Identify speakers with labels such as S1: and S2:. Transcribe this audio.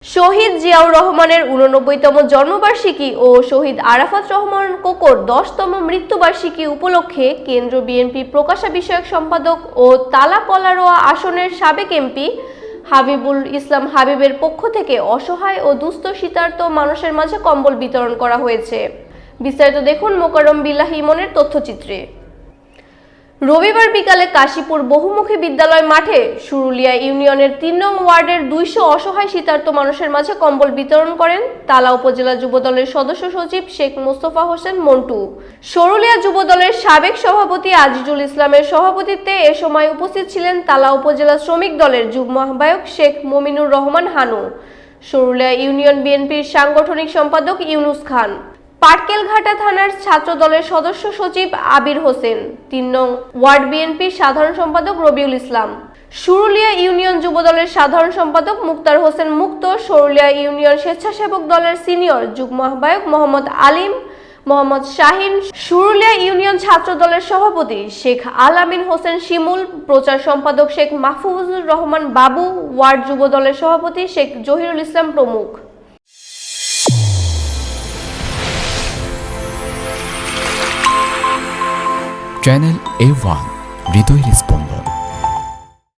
S1: শহীদ জিয়াউর রহমানের ৮৯তম জন্মবার্ষিকী ও শহীদ আরাফাত রহমান কোকোর ১০তম মৃত্যুবার্ষিকী উপলক্ষে কেন্দ্রীয় বিএনপি প্রকাশনা বিষয়ক সম্পাদক ও তালা কলারোয়া আসনের সাবেক এমপি হাবিবুল ইসলাম হাবিবের পক্ষ থেকে অসহায় ও দুস্থ শীতার্ত মানুষের মাঝে কম্বল বিতরণ করা হয়েছে। বিস্তারিত দেখুন মোকাররম বিল্লাহ ইমনের তথ্যচিত্রে। রবিবার বিকালে কাশীপুর বহুমুখী বিদ্যালয় মাঠে শুরুলিয়া ইউনিয়নের ৩ নং ওয়ার্ডের ২০০ অসহায় শীতার্ত মানুষের মাঝে কম্বল বিতরণ করেন তালা উপজেলা যুবদলের সদস্য সচিব শেখ মোস্তফা হোসেন মন্টু। শুরুলিয়া যুবদলের সাবেক সভাপতি আজিজুল ইসলামের সভাপতিত্বে এ সময় উপস্থিত ছিলেন তালা উপজেলা শ্রমিক দলের যুগ্ম আহ্বায়ক শেখ মমিনুর রহমান হানু, শুরুলিয়া ইউনিয়ন বিএনপির সাংগঠনিক সম্পাদক ইউনুস খান, পাটকেলঘাটা থানার ছাত্র দলের সদস্য সচিব আবির হোসেন, ৩ নং ওয়ার্ড বিএনপির সাধারণ সম্পাদক রবিউল ইসলাম, শুরুলিয়া ইউনিয়ন যুবদলের সাধারণ সম্পাদক মুক্তার হোসেন মুক্ত, শুরুলিয়া ইউনিয়ন স্বেচ্ছাসেবক দলের সিনিয়র যুগ্ম আহ্বায়ক মোহাম্মদ আলিম, মোহাম্মদ শাহিন, শুরুলিয়া ইউনিয়ন ছাত্র দলের সভাপতি শেখ আল আমিন হোসেন শিমুল, প্রচার সম্পাদক শেখ মাহফুজুর রহমান বাবু, ওয়ার্ড যুবদলের সভাপতি শেখ জহিরুল ইসলাম প্রমুখ।
S2: চ্যানেল A1 হৃদয়ের স্পন্দন।